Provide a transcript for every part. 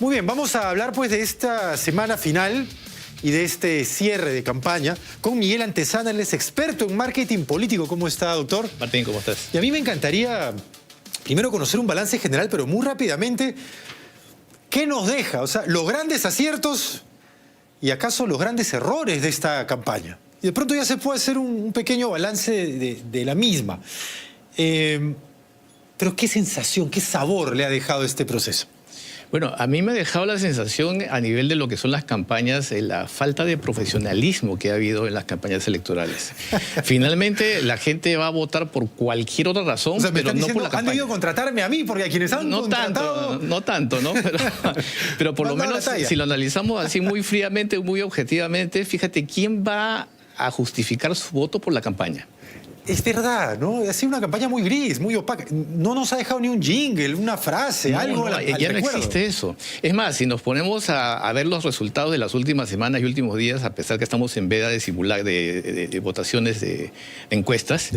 Muy bien, vamos a hablar pues de esta semana final y de este cierre de campaña con Miguel Antezana, él es experto en marketing político. ¿Cómo está, doctor? Martín, ¿cómo estás? Y a mí me encantaría primero conocer un balance general, pero muy rápidamente, ¿qué nos deja? O sea, los grandes aciertos y acaso los grandes errores de esta campaña. Y de pronto ya se puede hacer un pequeño balance de la misma. Pero ¿qué sensación, qué sabor le ha dejado este proceso? Bueno, a mí me ha dejado la sensación a nivel de lo que son las campañas, la falta de profesionalismo que ha habido en las campañas electorales. Finalmente, la gente va a votar por cualquier otra razón, O sea, pero no diciendo, por la campaña. han debido contratarme a mí, porque a quienes han contratado... No tanto, ¿no? Pero por lo menos, si lo analizamos así muy fríamente, muy objetivamente, fíjate, ¿quién va a justificar su voto por la campaña? Es verdad, ¿no? Ha sido una campaña muy gris, muy opaca. No nos ha dejado ni un jingle, una frase, algo al ya no recuerdo. existe eso. Es más, si nos ponemos a ver los resultados de las últimas semanas y últimos días, a pesar que estamos en veda de simular de votaciones de encuestas,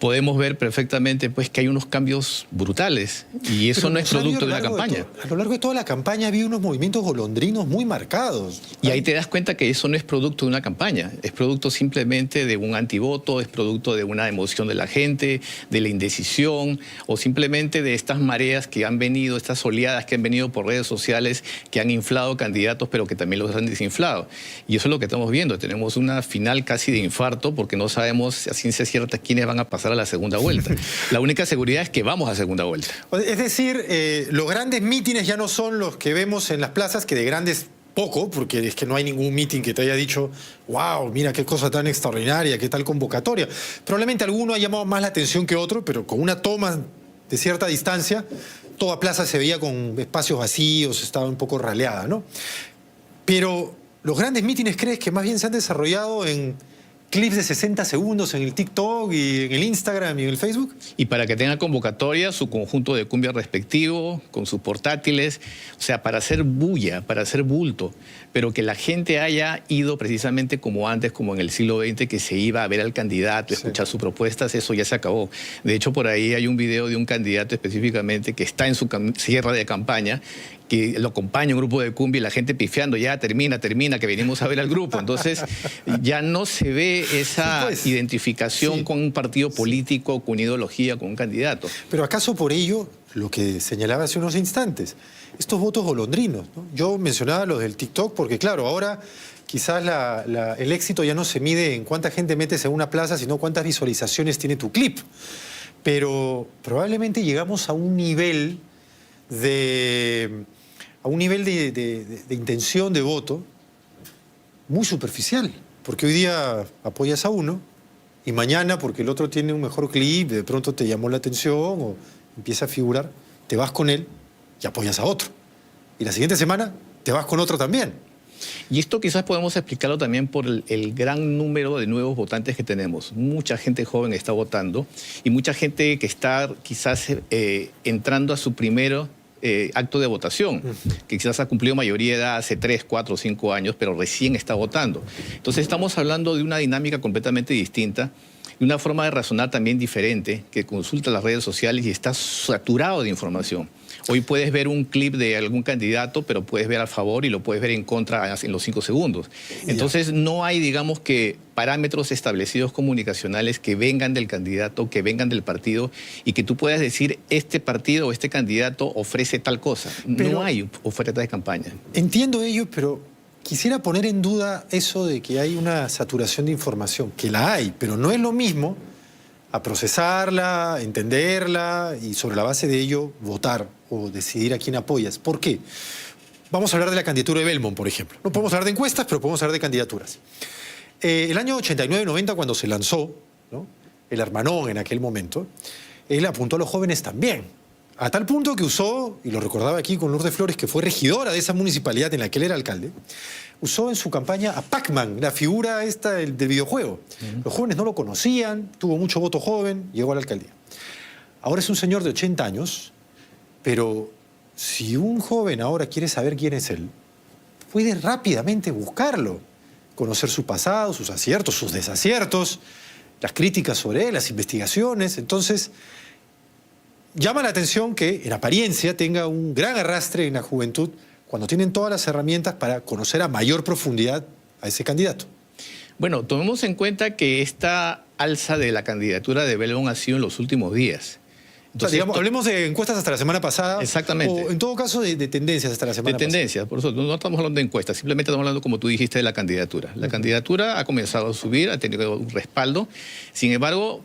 podemos ver perfectamente pues, que hay unos cambios brutales y eso no es producto de una campaña. A lo largo de toda la campaña había unos movimientos golondrinos muy marcados. Y ahí te das cuenta que eso no es producto de una campaña, es producto simplemente de un antivoto, es producto de una emoción de la gente, de la indecisión o simplemente de estas mareas que han venido, estas oleadas que han venido por redes sociales que han inflado candidatos pero que también los han desinflado. Y eso es lo que estamos viendo. Tenemos una final casi de infarto porque no sabemos a ciencia cierta quiénes van a pasar a la segunda vuelta. La única seguridad es que vamos a segunda vuelta. Es decir, los grandes mítines ya no son los que vemos en las plazas, que de grandes poco, porque es que no hay ningún meeting que te haya dicho, wow, mira qué cosa tan extraordinaria, qué tal convocatoria. Probablemente alguno ha llamado más la atención que otro, pero con una toma de cierta distancia, toda plaza se veía con espacios vacíos, estaba un poco raleada, ¿no? Pero los grandes mítines, ¿crees que más bien se han desarrollado en clips de 60 segundos en el TikTok y en el Instagram y en el Facebook? Y para que tenga convocatoria, su conjunto de cumbia respectivo, con sus portátiles, o sea, para hacer bulla, para hacer bulto, pero que la gente haya ido precisamente como antes, como en el siglo XX, que se iba a ver al candidato, escuchar sus propuestas, eso ya se acabó. De hecho, por ahí hay un video de un candidato específicamente que está en su cierre de campaña, que lo acompaña un grupo de cumbia y la gente pifiando, ya termina, que venimos a ver al grupo. Entonces, ya no se ve esa identificación con un partido político, con una ideología, con un candidato. Pero ¿acaso por ello, lo que señalaba hace unos instantes, estos votos golondrinos, ¿no? Yo mencionaba los del TikTok porque, claro, ahora quizás el éxito ya no se mide en cuánta gente metes en una plaza, sino cuántas visualizaciones tiene tu clip. Pero probablemente llegamos a un nivel de intención de voto muy superficial, porque hoy día apoyas a uno y mañana, porque el otro tiene un mejor clip, de pronto te llamó la atención o empieza a figurar, te vas con él y apoyas a otro. Y la siguiente semana te vas con otro también. Y esto quizás podemos explicarlo también por el gran número de nuevos votantes que tenemos. Mucha gente joven está votando y mucha gente que está quizás entrando a su primero acto de votación, que quizás ha cumplido mayoría de edad hace 3, 4, 5 años, pero recién está votando. Entonces estamos hablando de una dinámica completamente distinta, y una forma de razonar también diferente, que consulta las redes sociales y está saturado de información. Hoy puedes ver un clip de algún candidato, pero puedes ver a favor y lo puedes ver en contra en los 5 segundos. Entonces no hay, digamos que, parámetros establecidos comunicacionales que vengan del candidato, que vengan del partido y que tú puedas decir, este partido o este candidato ofrece tal cosa. Pero no hay oferta de campaña. Entiendo ello, pero quisiera poner en duda eso de que hay una saturación de información, que la hay, pero no es lo mismo a procesarla, entenderla y sobre la base de ello votar o decidir a quién apoyas. ¿Por qué? Vamos a hablar de la candidatura de Belmont, por ejemplo. No podemos hablar de encuestas, pero podemos hablar de candidaturas. El año 89-90, cuando se lanzó, ¿no?, el Hermanón en aquel momento, él apuntó a los jóvenes también. A tal punto que usó, y lo recordaba aquí con Lourdes Flores, que fue regidora de esa municipalidad en la que él era alcalde, usó en su campaña a Pac-Man, la figura esta del videojuego. Los jóvenes no lo conocían, tuvo mucho voto joven, llegó a la alcaldía. Ahora es un señor de 80 años, pero si un joven ahora quiere saber quién es él, puede rápidamente buscarlo, conocer su pasado, sus aciertos, sus desaciertos, las críticas sobre él, las investigaciones. Entonces, llama la atención que, en apariencia, tenga un gran arrastre en la juventud, cuando tienen todas las herramientas para conocer a mayor profundidad a ese candidato? Bueno, tomemos en cuenta que esta alza de la candidatura de Belbón ha sido en los últimos días. Entonces, digamos, hablemos de encuestas hasta la semana pasada. Exactamente. O en todo caso de tendencias hasta la semana pasada. De tendencias, por eso no estamos hablando de encuestas, simplemente estamos hablando, como tú dijiste, de la candidatura. La candidatura ha comenzado a subir, ha tenido un respaldo. Sin embargo,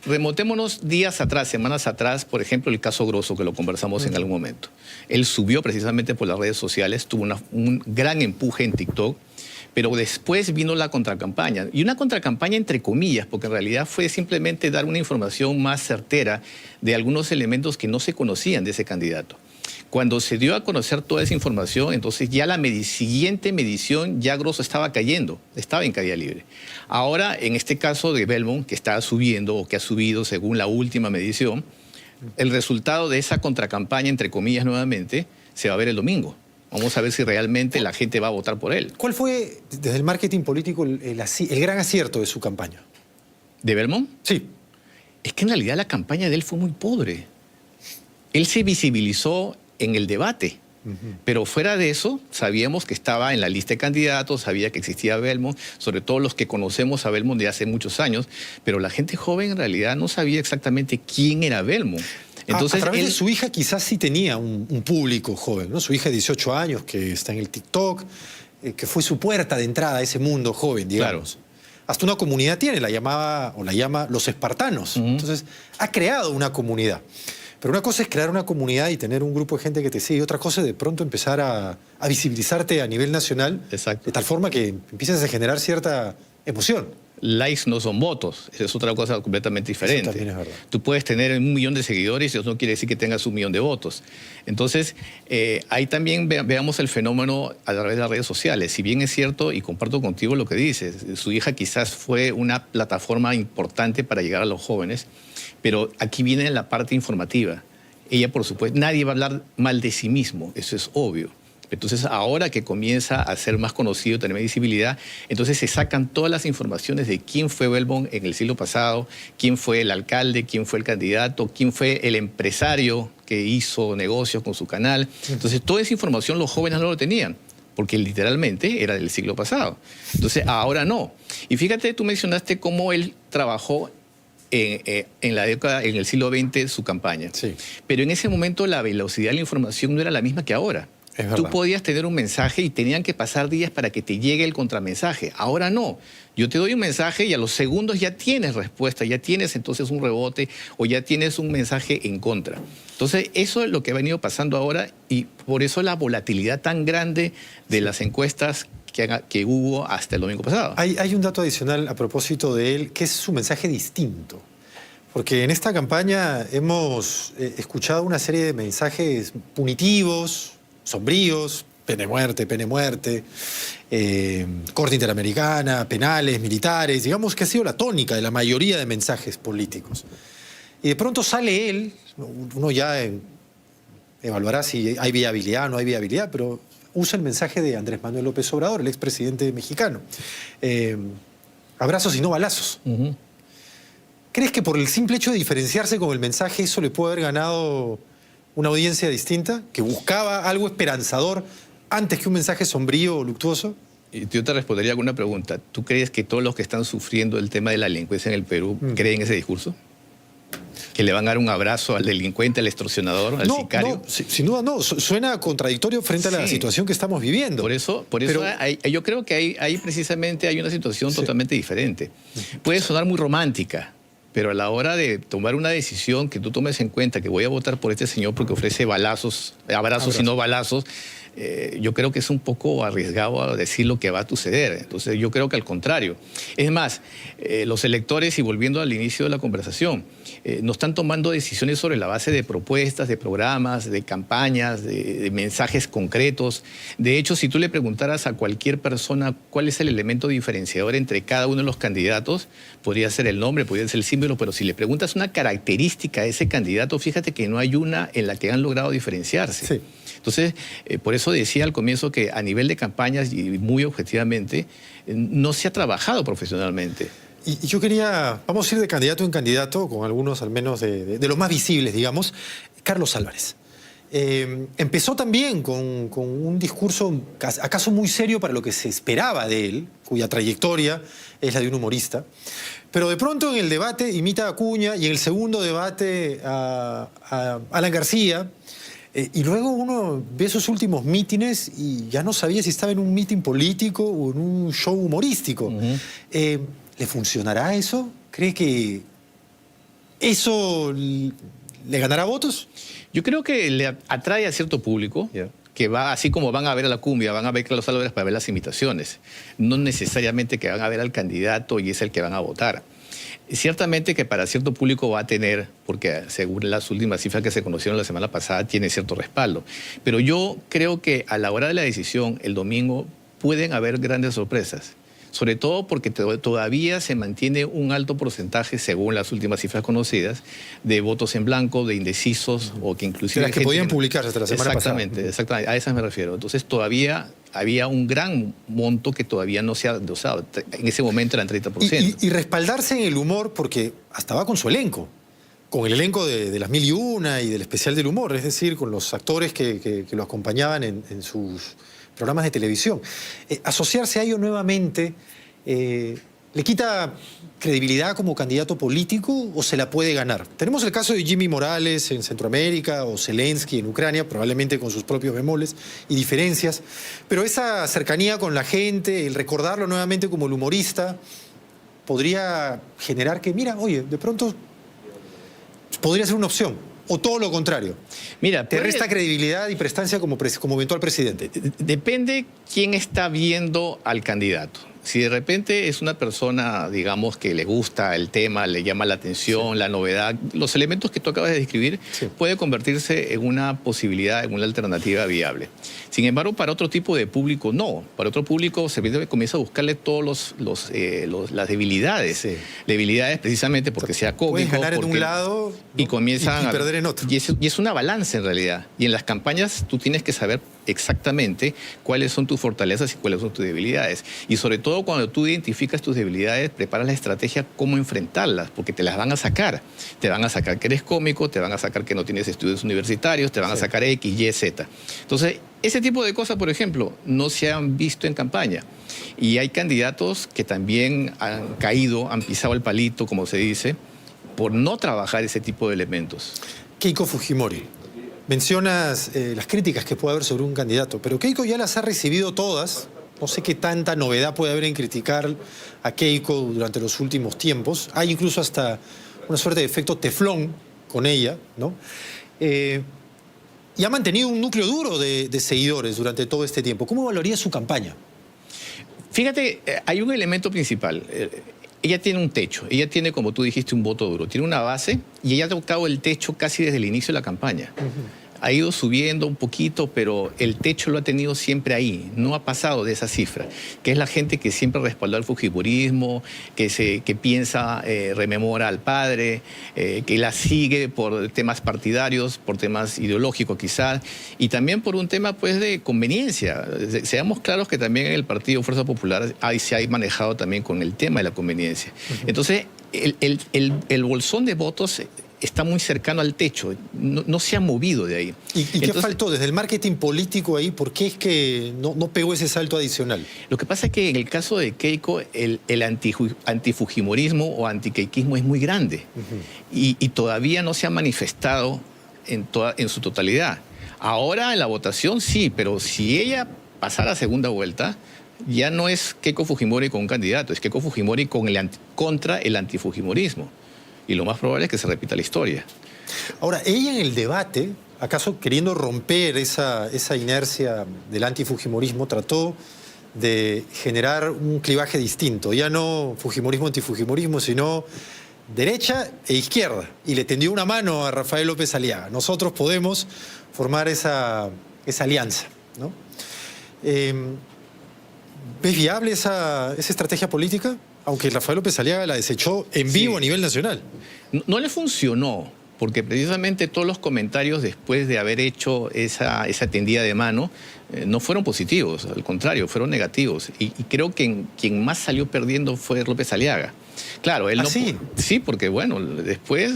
remontémonos días atrás, semanas atrás, por ejemplo, el caso Grosso, que lo conversamos en algún momento. Él subió precisamente por las redes sociales, tuvo un gran empuje en TikTok, pero después vino la contracampaña. Y una contracampaña entre comillas, porque en realidad fue simplemente dar una información más certera de algunos elementos que no se conocían de ese candidato. Cuando se dio a conocer toda esa información, entonces ya la siguiente medición, ya Grosso estaba cayendo, estaba en caída libre. Ahora, en este caso de Belmont, que está subiendo o que ha subido según la última medición, el resultado de esa contracampaña, entre comillas nuevamente, se va a ver el domingo. Vamos a ver si realmente la gente va a votar por él. ¿Cuál fue, desde el marketing político, el gran acierto de su campaña? ¿De Belmont? Sí. Es que en realidad la campaña de él fue muy pobre. Él se visibilizó en el debate. Pero fuera de eso, sabíamos que estaba en la lista de candidatos, sabía que existía Belmont, sobre todo los que conocemos a Belmont de hace muchos años, pero la gente joven en realidad no sabía exactamente quién era Belmont. Entonces, a través de su hija quizás sí tenía un público joven, ¿no? Su hija de 18 años que está en el TikTok, que fue su puerta de entrada a ese mundo joven, digamos. Claro. Hasta una comunidad tiene, la llama los espartanos. Entonces, ha creado una comunidad. Pero una cosa es crear una comunidad y tener un grupo de gente que te sigue, y otra cosa es de pronto empezar a visibilizarte a nivel nacional. Exacto. De tal forma que empiezas a generar cierta emoción. Likes no son votos, esa es otra cosa completamente diferente. Eso también es verdad. Tú puedes tener 1 millón de seguidores y eso no quiere decir que tengas 1 millón de votos. Entonces, ahí también veamos el fenómeno a través de las redes sociales. Si bien es cierto, y comparto contigo lo que dices, su hija quizás fue una plataforma importante para llegar a los jóvenes, pero aquí viene la parte informativa. Ella, por supuesto, nadie va a hablar mal de sí mismo, eso es obvio. Entonces, ahora que comienza a ser más conocido, tener más visibilidad, entonces se sacan todas las informaciones de quién fue Belmont en el siglo pasado, quién fue el alcalde, quién fue el candidato, quién fue el empresario que hizo negocios con su canal. Entonces, toda esa información los jóvenes no lo tenían, porque literalmente era del siglo pasado. Entonces, ahora no. Y fíjate, tú mencionaste cómo él trabajó en la década, en el siglo XX, su campaña. Sí. Pero en ese momento la velocidad de la información no era la misma que ahora. Tú podías tener un mensaje y tenían que pasar días para que te llegue el contramensaje. Ahora no. Yo te doy un mensaje y a los segundos ya tienes respuesta, ya tienes entonces un rebote o ya tienes un mensaje en contra. Entonces, eso es lo que ha venido pasando ahora y por eso la volatilidad tan grande de las encuestas que hubo hasta el domingo pasado. Hay un dato adicional a propósito de él, que es su mensaje distinto. Porque en esta campaña hemos escuchado una serie de mensajes punitivos, sombríos, pena de muerte, Corte Interamericana, penales, militares. Digamos que ha sido la tónica de la mayoría de mensajes políticos. Y de pronto sale él, uno ya evaluará si hay viabilidad o no hay viabilidad, pero usa el mensaje de Andrés Manuel López Obrador, el expresidente mexicano. Abrazos y no balazos. ¿Crees que por el simple hecho de diferenciarse con el mensaje eso le puede haber ganado una audiencia distinta, que buscaba algo esperanzador antes que un mensaje sombrío o luctuoso? Y yo te respondería con una pregunta. ¿Tú crees que todos los que están sufriendo el tema de la delincuencia en el Perú creen ese discurso? ¿Que le van a dar un abrazo al delincuente, al extorsionador, al sicario? No, sin duda no. Suena contradictorio frente a la situación que estamos viviendo. Por eso yo creo que ahí precisamente hay una situación totalmente diferente. Puede sonar muy romántica, pero a la hora de tomar una decisión que tú tomes en cuenta que voy a votar por este señor porque ofrece abrazos y no balazos, yo creo que es un poco arriesgado a decir lo que va a suceder. Entonces yo creo que al contrario. Es más, los electores, y volviendo al inicio de la conversación, no están tomando decisiones sobre la base de propuestas, de programas, de campañas, de mensajes concretos. De hecho, si tú le preguntaras a cualquier persona cuál es el elemento diferenciador entre cada uno de los candidatos, podría ser el nombre, podría ser el símbolo, pero si le preguntas una característica a ese candidato, fíjate que no hay una en la que han logrado diferenciarse. Sí. Entonces, por eso decía al comienzo que a nivel de campañas y muy objetivamente, no se ha trabajado profesionalmente. Y yo quería, vamos a ir de candidato en candidato, con algunos al menos de los más visibles, digamos. Carlos Álvarez. Empezó también con un discurso acaso muy serio para lo que se esperaba de él, cuya trayectoria es la de un humorista. Pero de pronto en el debate imita a Acuña y en el segundo debate a Alan García. Y luego uno ve esos últimos mítines y ya no sabía si estaba en un mítin político o en un show humorístico. ¿Le funcionará eso? ¿Cree que eso le ganará votos? Yo creo que le atrae a cierto público, que va, así como van a ver a la cumbia, van a ver a Carlos Álvarez para ver las imitaciones. No necesariamente que van a ver al candidato y es el que van a votar. Ciertamente que para cierto público va a tener, porque según las últimas cifras que se conocieron la semana pasada, tiene cierto respaldo. Pero yo creo que a la hora de la decisión, el domingo, pueden haber grandes sorpresas. Sobre todo porque todavía se mantiene un alto porcentaje, según las últimas cifras conocidas, de votos en blanco, de indecisos o que inclusive... De las que podían publicarse hasta la semana pasada. Exactamente, a esas me refiero. Entonces todavía había un gran monto que todavía no se ha dosado. En ese momento eran 30%. Y respaldarse en el humor, porque hasta va con su elenco. Con el elenco de Las Mil y Una y del especial del humor, es decir, con los actores que lo acompañaban en sus programas de televisión. Asociarse a ello nuevamente, ¿le quita credibilidad como candidato político o se la puede ganar? Tenemos el caso de Jimmy Morales en Centroamérica o Zelensky en Ucrania, probablemente con sus propios bemoles y diferencias, pero esa cercanía con la gente, el recordarlo nuevamente como el humorista, podría generar que, mira, oye, de pronto podría ser una opción. ¿O todo lo contrario? Mira, ¿te resta credibilidad y prestancia como eventual presidente? Depende quién está viendo al candidato. Si de repente es una persona, digamos, que le gusta el tema, le llama la atención, la novedad, los elementos que tú acabas de describir, puede convertirse en una posibilidad, en una alternativa viable. Sin embargo, para otro tipo de público, no. Para otro público se comienza a buscarle todas las debilidades. Debilidades precisamente porque sea cómico. Puedes ganar en un lado y comienzan y perder en otro. Y es una balanza en realidad. Y en las campañas tú tienes que saber exactamente cuáles son tus fortalezas y cuáles son tus debilidades. Y sobre todo cuando tú identificas tus debilidades, preparas la estrategia cómo enfrentarlas, porque te las van a sacar. Te van a sacar que eres cómico, te van a sacar que no tienes estudios universitarios, te van a sacar X, Y, Z. Entonces, ese tipo de cosas, por ejemplo, no se han visto en campaña. Y hay candidatos que también han caído, han pisado el palito, como se dice, por no trabajar ese tipo de elementos. Keiko Fujimori. Mencionas las críticas que puede haber sobre un candidato, pero Keiko ya las ha recibido todas. No sé qué tanta novedad puede haber en criticar a Keiko durante los últimos tiempos. Hay incluso hasta una suerte de efecto teflón con ella, ¿no? Y ha mantenido un núcleo duro de seguidores durante todo este tiempo. ¿Cómo valoraría su campaña? Fíjate, hay un elemento principal. Ella tiene un techo, ella tiene, como tú dijiste, un voto duro. Tiene una base y ella ha tocado el techo casi desde el inicio de la campaña. Ha ido subiendo un poquito, pero el techo lo ha tenido siempre ahí. No ha pasado de esa cifra, que es la gente que siempre respaldó al fujimorismo, que piensa, rememora al padre, que la sigue por temas partidarios, por temas ideológicos quizás, y también por un tema pues de conveniencia. Seamos claros que también en el Partido Fuerza Popular se ha manejado también con el tema de la conveniencia. Entonces, el bolsón de votos está muy cercano al techo, no se ha movido de ahí. ¿Y qué faltó desde el marketing político ahí? ¿Por qué es que no pegó ese salto adicional? Lo que pasa es que en el caso de Keiko, el antifujimorismo o antikeikismo es muy grande y todavía no se ha manifestado en su totalidad. Ahora en la votación sí, pero si ella pasara a segunda vuelta, ya no es Keiko Fujimori con un candidato, es Keiko Fujimori contra el antifujimorismo. Y lo más probable es que se repita la historia. Ahora, ella en el debate, acaso queriendo romper esa inercia del antifujimorismo, trató de generar un clivaje distinto. Ya no fujimorismo, antifujimorismo, sino derecha e izquierda. Y le tendió una mano a Rafael López Aliaga. Nosotros podemos formar esa alianza, ¿no? ¿Ves viable esa estrategia política? Aunque Rafael López Aliaga la desechó en vivo a nivel nacional. No le funcionó, porque precisamente todos los comentarios después de haber hecho esa tendida de mano no fueron positivos, al contrario, fueron negativos. Y creo que quien más salió perdiendo fue López Aliaga. Claro, él ¿Ah, no... sí? Sí, porque bueno, después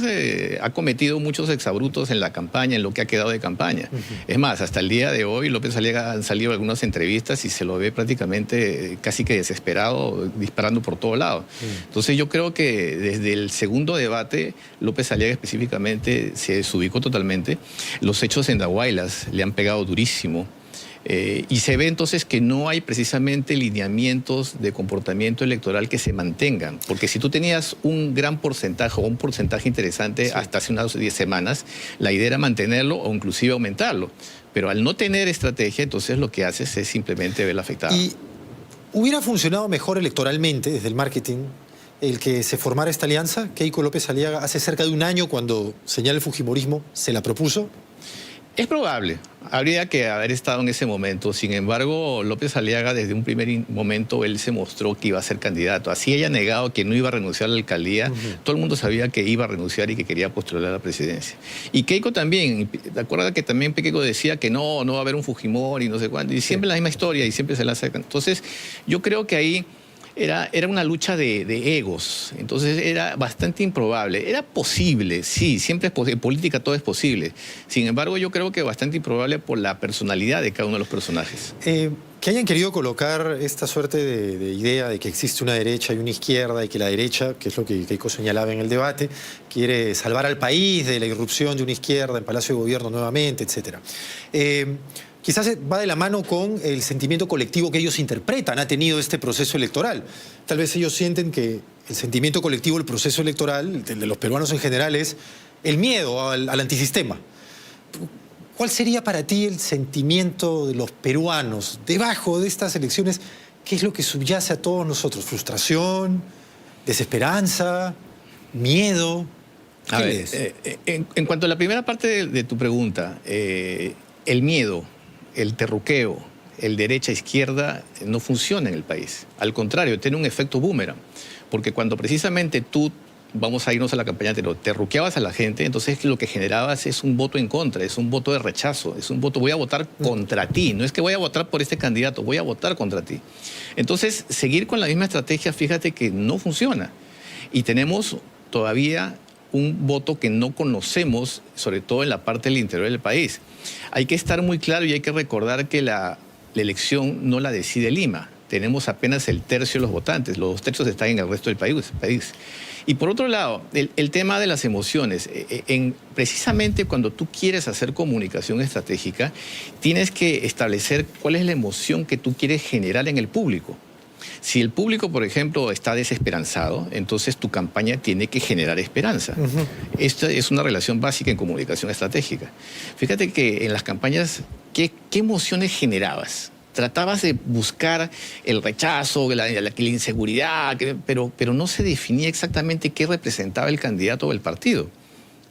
ha cometido muchos exabruptos en la campaña, en lo que ha quedado de campaña. Es más, hasta el día de hoy López Aliaga han salido algunas entrevistas y se lo ve prácticamente casi que desesperado, disparando por todo lado. Entonces yo creo que desde el segundo debate, López Aliaga específicamente se desubicó totalmente. Los hechos en Dahuaylas le han pegado durísimo. Y se ve entonces que no hay precisamente lineamientos de comportamiento electoral que se mantengan. Porque si tú tenías un gran porcentaje o un porcentaje interesante hasta hace unas 10 semanas, la idea era mantenerlo o inclusive aumentarlo. Pero al no tener estrategia, entonces lo que haces es simplemente verla afectada. ¿Y hubiera funcionado mejor electoralmente desde el marketing el que se formara esta alianza? Keiko López Aliaga hace cerca de un año, cuando señala el fujimorismo, se la propuso. Es probable, habría que haber estado en ese momento. Sin embargo, López Aliaga desde un primer momento él se mostró que iba a ser candidato. Así haya negado que no iba a renunciar a la alcaldía, todo el mundo sabía que iba a renunciar y que quería postular a la presidencia. Y Keiko también, ¿te acuerdas que también Keiko decía que no va a haber un Fujimori y no sé cuánto? Y siempre la misma historia y siempre se la sacan. Entonces, yo creo que ahí era una lucha de egos, entonces era bastante improbable. Era posible, sí, siempre es posible, en política todo es posible. Sin embargo, yo creo que bastante improbable por la personalidad de cada uno de los personajes. Que hayan querido colocar esta suerte de idea de que existe una derecha y una izquierda y que la derecha, que es lo que Keiko señalaba en el debate, quiere salvar al país de la irrupción de una izquierda en Palacio de Gobierno nuevamente, etc. Quizás va de la mano con el sentimiento colectivo que ellos interpretan ha tenido este proceso electoral. Tal vez ellos sienten que el sentimiento colectivo del proceso electoral, de los peruanos en general, es el miedo al antisistema. ¿Cuál sería para ti el sentimiento de los peruanos debajo de estas elecciones? ¿Qué es lo que subyace a todos nosotros? ¿Frustración? ¿Desesperanza? ¿Miedo? A ver, en cuanto a la primera parte de tu pregunta, el miedo, el terruqueo, el derecha-izquierda no funciona en el país. Al contrario, tiene un efecto boomerang. Porque cuando precisamente tú, vamos a irnos a la campaña anterior, terruqueabas a la gente, entonces lo que generabas es un voto en contra, es un voto de rechazo, es un voto, voy a votar contra ti. No es que voy a votar por este candidato, voy a votar contra ti. Entonces, seguir con la misma estrategia, fíjate que no funciona. Y tenemos todavía un voto que no conocemos, sobre todo en la parte del interior del país. Hay que estar muy claro y hay que recordar que la elección no la decide Lima. Tenemos apenas el tercio de los votantes, los 2 tercios están en el resto del país. Y por otro lado, el tema de las emociones. Precisamente cuando tú quieres hacer comunicación estratégica, tienes que establecer cuál es la emoción que tú quieres generar en el público. Si el público, por ejemplo, está desesperanzado, entonces tu campaña tiene que generar esperanza. Esta es una relación básica en comunicación estratégica. Fíjate que en las campañas, ¿qué emociones generabas? Tratabas de buscar el rechazo, la inseguridad, pero no se definía exactamente qué representaba el candidato o el partido.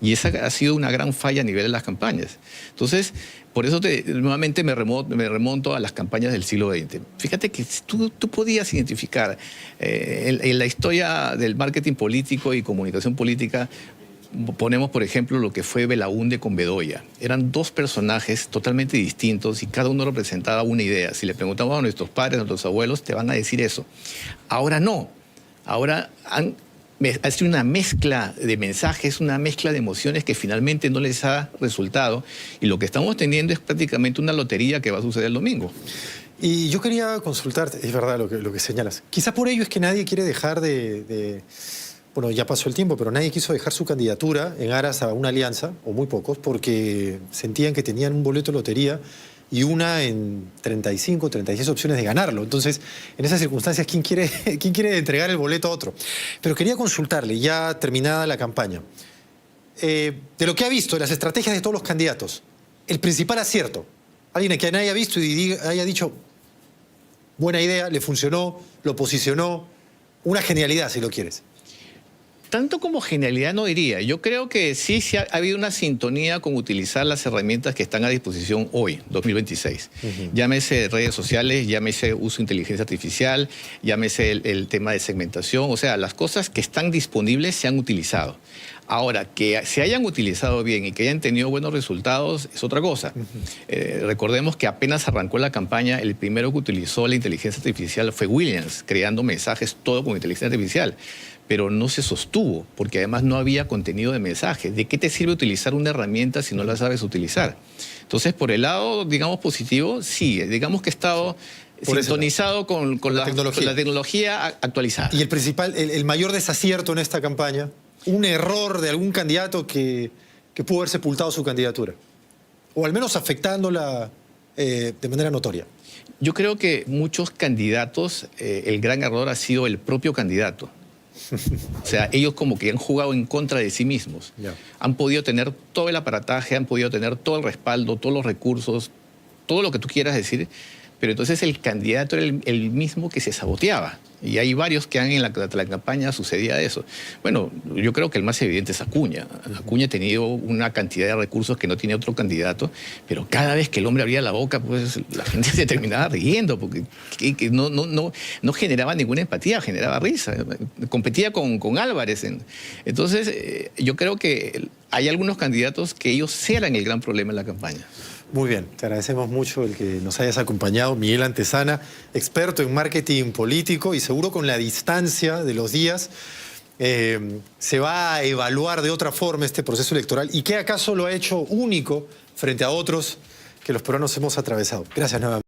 Y esa ha sido una gran falla a nivel de las campañas. Entonces, por eso nuevamente me remonto a las campañas del siglo XX. Fíjate que tú podías identificar en la historia del marketing político y comunicación política. Ponemos, por ejemplo, lo que fue Belaúnde con Bedoya. Eran 2 personajes totalmente distintos y cada uno representaba una idea. Si le preguntamos a nuestros padres, a nuestros abuelos, te van a decir eso. Ahora no. Ahora ha sido una mezcla de mensajes, una mezcla de emociones que finalmente no les ha resultado. Y lo que estamos teniendo es prácticamente una lotería que va a suceder el domingo. Y yo quería consultarte, es verdad lo que señalas. Quizá por ello es que nadie quiere dejar bueno, ya pasó el tiempo, pero nadie quiso dejar su candidatura en aras a una alianza, o muy pocos, porque sentían que tenían un boleto de lotería y una en 35, 36 opciones de ganarlo. Entonces, en esas circunstancias, ¿quién quiere entregar el boleto a otro? Pero quería consultarle, ya terminada la campaña, de lo que ha visto, de las estrategias de todos los candidatos, el principal acierto, alguien que nadie haya visto y haya dicho, buena idea, le funcionó, lo posicionó, una genialidad, si lo quieres. Tanto como genialidad no diría. Yo creo que sí ha habido una sintonía con utilizar las herramientas que están a disposición hoy, 2026. Llámese redes sociales, llámese uso de inteligencia artificial, llámese el tema de segmentación. O sea, las cosas que están disponibles se han utilizado. Ahora, que se hayan utilizado bien y que hayan tenido buenos resultados es otra cosa. Recordemos que apenas arrancó la campaña, el primero que utilizó la inteligencia artificial fue Williams, creando mensajes todo con inteligencia artificial. Pero no se sostuvo, porque además no había contenido de mensajes. ¿De qué te sirve utilizar una herramienta si no la sabes utilizar? Entonces, por el lado, digamos, positivo, sí, digamos que he estado sintonizado con la tecnología actualizada. Y el mayor desacierto en esta campaña, un error de algún candidato que pudo haber sepultado su candidatura, o al menos afectándola de manera notoria. Yo creo que muchos candidatos, el gran error ha sido el propio candidato. O sea, ellos como que han jugado en contra de sí mismos. Yeah. Han podido tener todo el aparataje, han podido tener todo el respaldo, todos los recursos, todo lo que tú quieras decir, pero entonces el candidato era el mismo que se saboteaba. Y hay varios que en la campaña sucedía eso. Bueno, yo creo que el más evidente es Acuña. Acuña ha tenido una cantidad de recursos que no tiene otro candidato, pero cada vez que el hombre abría la boca, pues la gente se terminaba riendo, porque no generaba ninguna empatía, generaba risa. Competía con Álvarez. Entonces, yo creo que hay algunos candidatos que ellos eran el gran problema en la campaña. Muy bien, te agradecemos mucho el que nos hayas acompañado. Miguel Antezana, experto en marketing político, y seguro con la distancia de los días se va a evaluar de otra forma este proceso electoral y qué acaso lo ha hecho único frente a otros que los peruanos hemos atravesado. Gracias nuevamente.